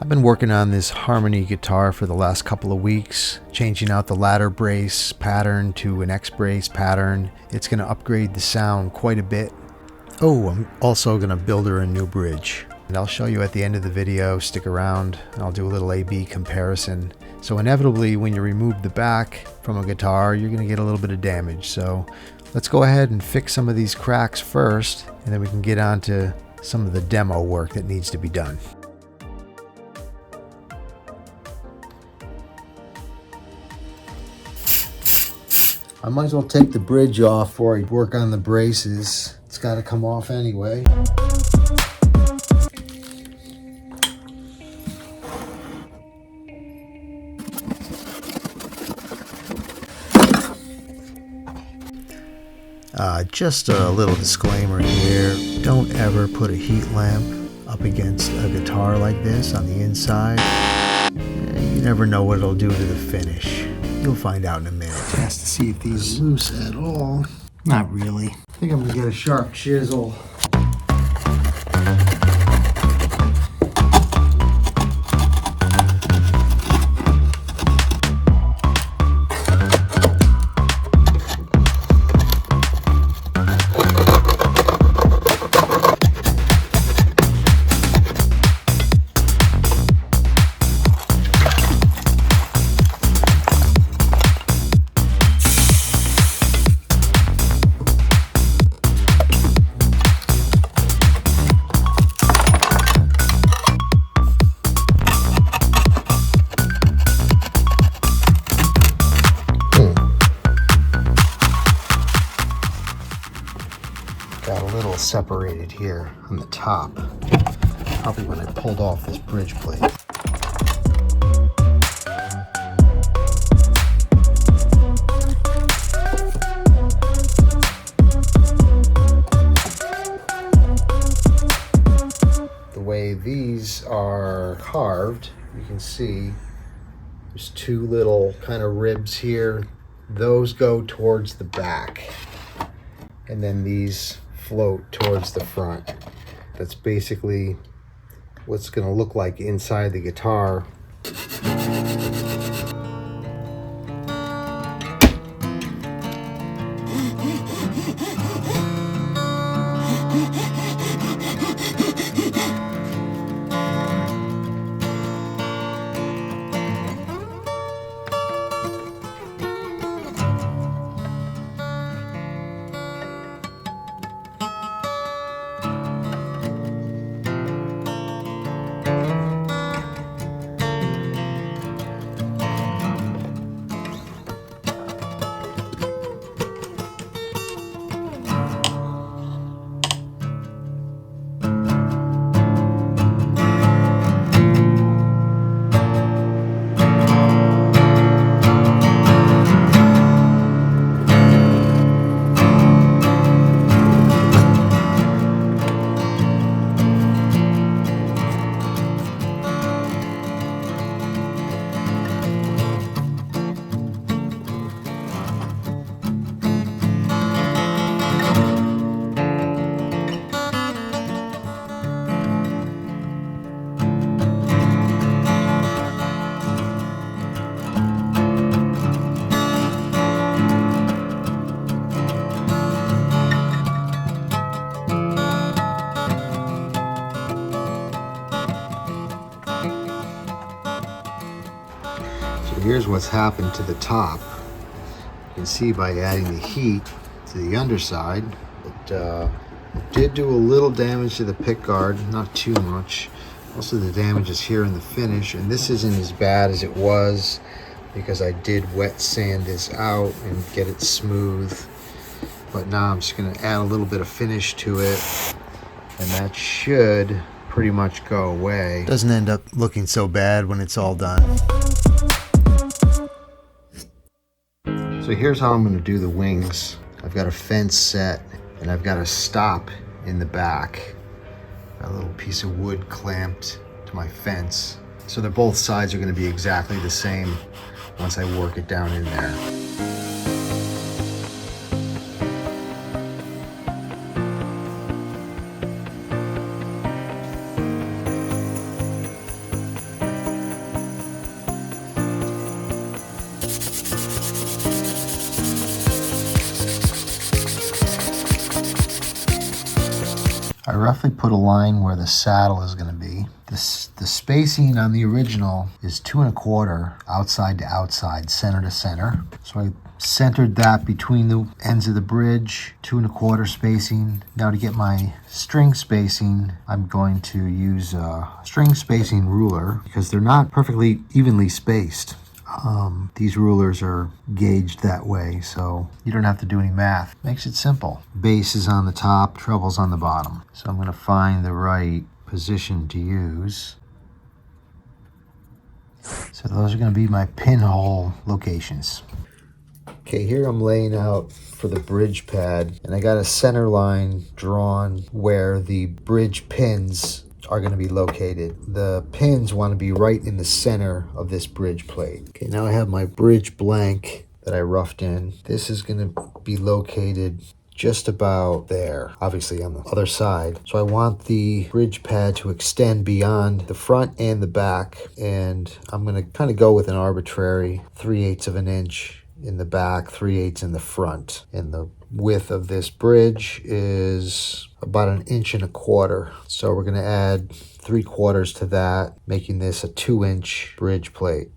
I've been working on this Harmony guitar for the last couple of weeks, changing out the ladder brace pattern to an X brace pattern. It's going to upgrade the sound quite a bit. Oh, I'm also going to build her a new bridge. And I'll show you at the end of the video. Stick around and I'll do a little A-B comparison. So inevitably when you remove the back from a guitar, you're going to get a little bit of damage. So let's go ahead and fix some of these cracks first, and then we can get on to some of the demo work that needs to be done. I might as well take the bridge off before I work on the braces. It's got to come off anyway. Just a little disclaimer here. Don't ever put a heat lamp up against a guitar like this on the inside. You never know what it'll do to the finish. You'll find out in a minute. Test to see if these are loose at all. Not really. I think I'm gonna get a sharp chisel. Got a little separated here on the top, probably when I pulled off this bridge plate. The way these are carved, you can see there's two little kind of ribs here. Those go towards the back, and then these float towards the front. That's basically what's going to look like inside the guitar. Here's what's happened to the top. You can see by adding the heat to the underside, it did do a little damage to the pick guard, not too much. Most of the damage is here in the finish, and this isn't as bad as it was because I did wet sand this out and get it smooth. But now I'm just gonna add a little bit of finish to it, and that should pretty much go away. Doesn't end up looking so bad when it's all done. So here's how I'm going to do the wings. I've got a fence set and I've got a stop in the back. Got a little piece of wood clamped to my fence. So that both sides are going to be exactly the same once I work it down in there. roughly put a line where the saddle is going to be. The spacing on the original is 2 1/4 outside to outside, center to center. So I centered that between the ends of the bridge, 2 1/4 spacing. Now to get my string spacing, I'm going to use a string spacing ruler because they're not perfectly evenly spaced. These rulers are gauged that way, so you don't have to do any math. Makes it simple. Bass is on the top, treble's on the bottom. So I'm going to find the right position to use. So those are going to be my pinhole locations. Okay, here I'm laying out for the bridge pad, and I got a center line drawn where the bridge pins are going to be located. The pins want to be right in the center of this bridge plate. Okay, now I have my bridge blank that I roughed in. This is going to be located just about there, obviously on the other side. So I want the bridge pad to extend beyond the front and the back, and I'm going to kind of go with an arbitrary 3/8 of an inch in the back, 3/8 in the front. And the width of this bridge is about 1.25 inches. So we're going to add 3/4 to that, making this a 2-inch bridge plate.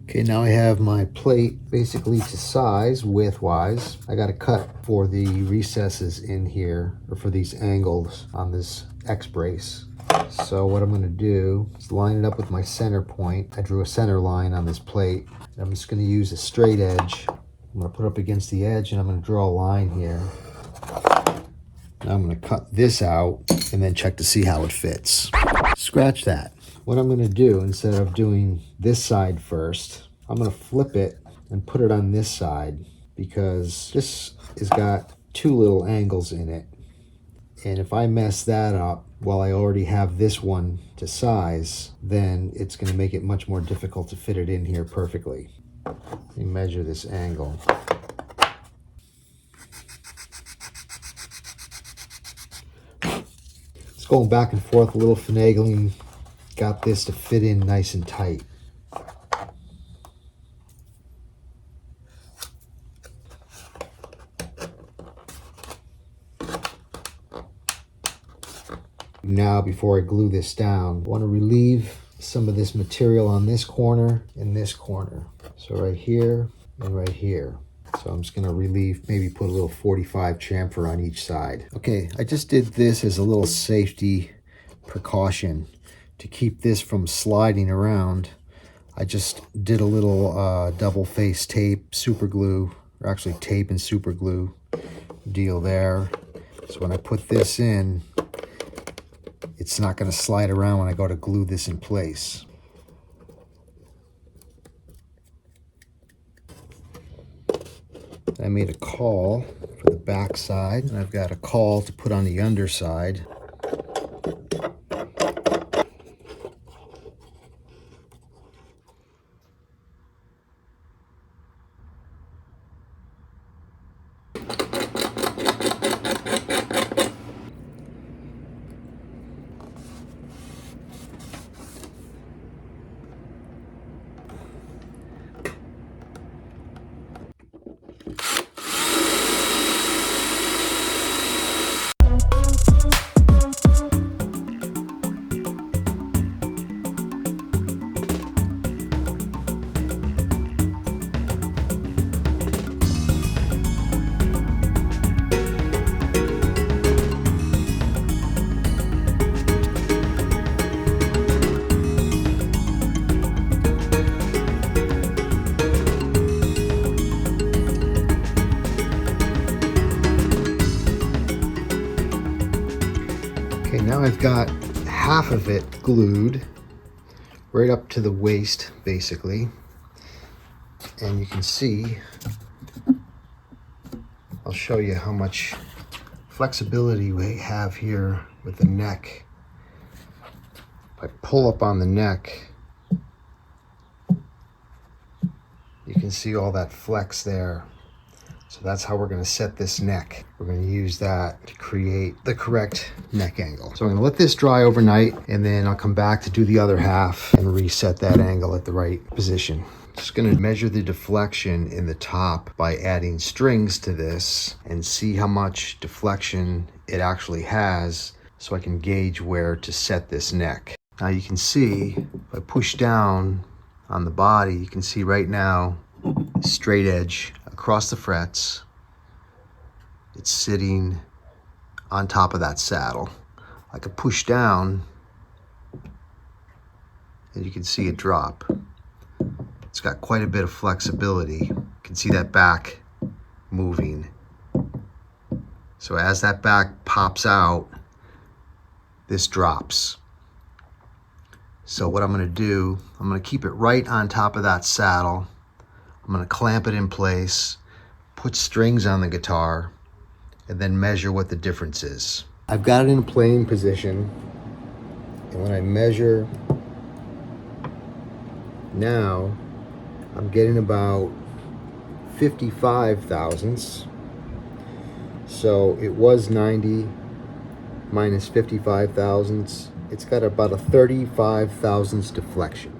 Okay, now I have my plate basically to size width-wise. I got to cut for the recesses in here, or for these angles on this X-brace. So what I'm going to do is line it up with my center point. I drew a center line on this plate. I'm just going to use a straight edge. I'm going to put it up against the edge, and I'm going to draw a line here. Now I'm going to cut this out and then check to see how it fits. Scratch that. What I'm going to do, instead of doing this side first, I'm going to flip it and put it on this side, because this has got 2 little angles in it. And if I mess that up while I already have this one to size, then it's going to make it much more difficult to fit it in here perfectly. Let me measure this angle. It's going back and forth, a little finagling. Got this to fit in nice and tight. Now, before I glue this down, I want to relieve some of this material on this corner and this corner. So right here and right here. So I'm just going to relieve, maybe put a little 45 chamfer on each side. Okay, I just did this as a little safety precaution to keep this from sliding around. I just did a little double face tape, super glue, or actually tape and super glue deal there. So when I put this in, it's not going to slide around when I go to glue this in place. I made a caul for the back side, and I've got a caul to put on the underside. Okay, now I've got half of it glued right up to the waist, basically. And you can see, I'll show you how much flexibility we have here with the neck. If I pull up on the neck, you can see all that flex there. So that's how we're going to set this neck. We're going to use that to create the correct neck angle. So I'm going to let this dry overnight, and then I'll come back to do the other half and reset that angle at the right position. Just going to measure the deflection in the top by adding strings to this and see how much deflection it actually has so I can gauge where to set this neck. Now you can see, if I push down on the body, you can see right now, straight edge across the frets. It's sitting on top of that saddle. I could push down and you can see it drop. It's got quite a bit of flexibility. You can see that back moving. So as that back pops out, this drops. So what I'm going to do, I'm going to keep it right on top of that saddle. I'm going to clamp it in place, put strings on the guitar, and then measure what the difference is. I've got it in a playing position, and when I measure now, I'm getting about 55 thousandths. So it was 90 minus 55 thousandths. It's got about a 35 thousandths deflection.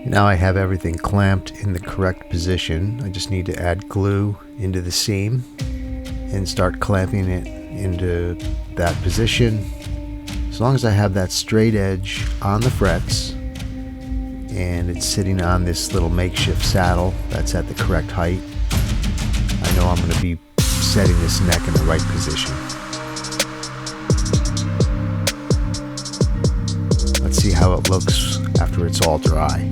Now I have everything clamped in the correct position. I just need to add glue into the seam and start clamping it into that position. As long as I have that straight edge on the frets and it's sitting on this little makeshift saddle that's at the correct height, I know I'm going to be setting this neck in the right position. Let's see how it looks after it's all dry.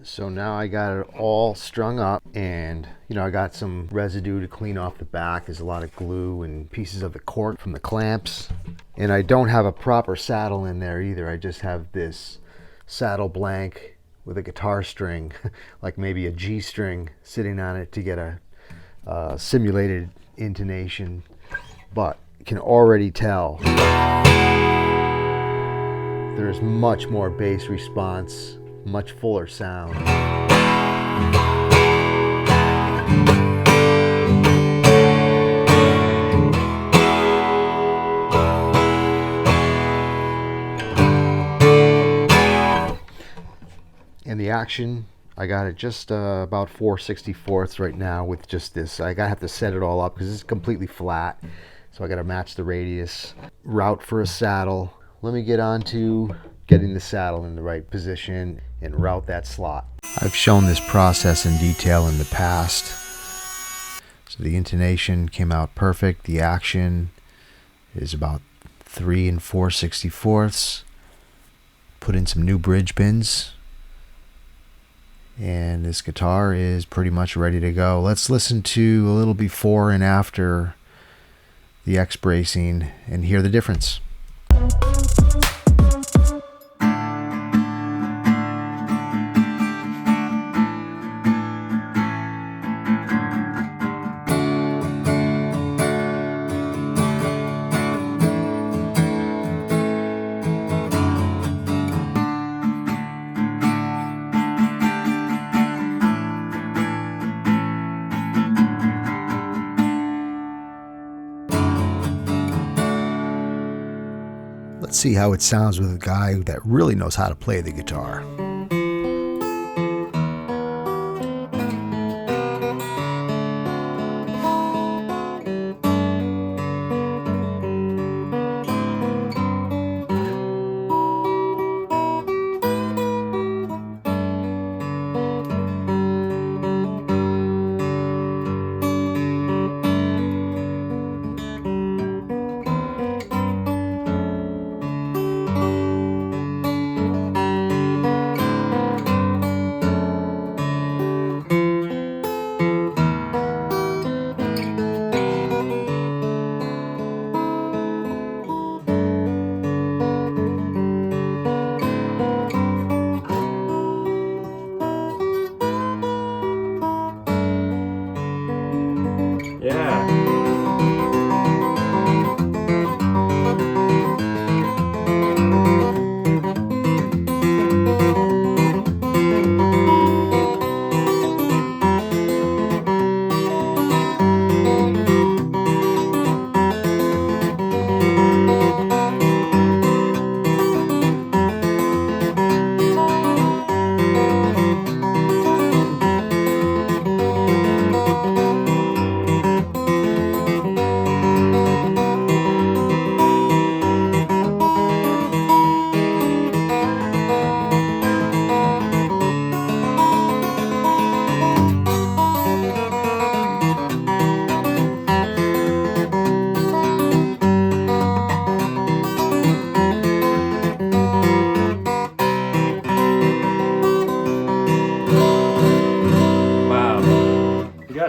So now I got it all strung up, and I got some residue to clean off the back. There's a lot of glue and pieces of the cork from the clamps, and I don't have a proper saddle in there either. I just have this saddle blank with a guitar string, like maybe a G string sitting on it to get a simulated intonation, but you can already tell there's much more bass response, much fuller sound. And the action, I got it just about 4/64 right now with just this. I gotta have to set it all up because it's completely flat. So I gotta match the radius. Route for a saddle. Let me get on to getting the saddle in the right position and route that slot. I've shown this process in detail in the past. So the intonation came out perfect. The action is about 3 4/64. Put in some new bridge bins, and this guitar is pretty much ready to go. Let's listen to a little before and after the X bracing and hear the difference. Let's see how it sounds with a guy that really knows how to play the guitar.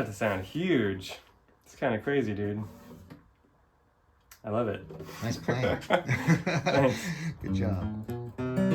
to sound huge. It's kind of crazy, dude. I love it. Nice playing. Thanks. Good job.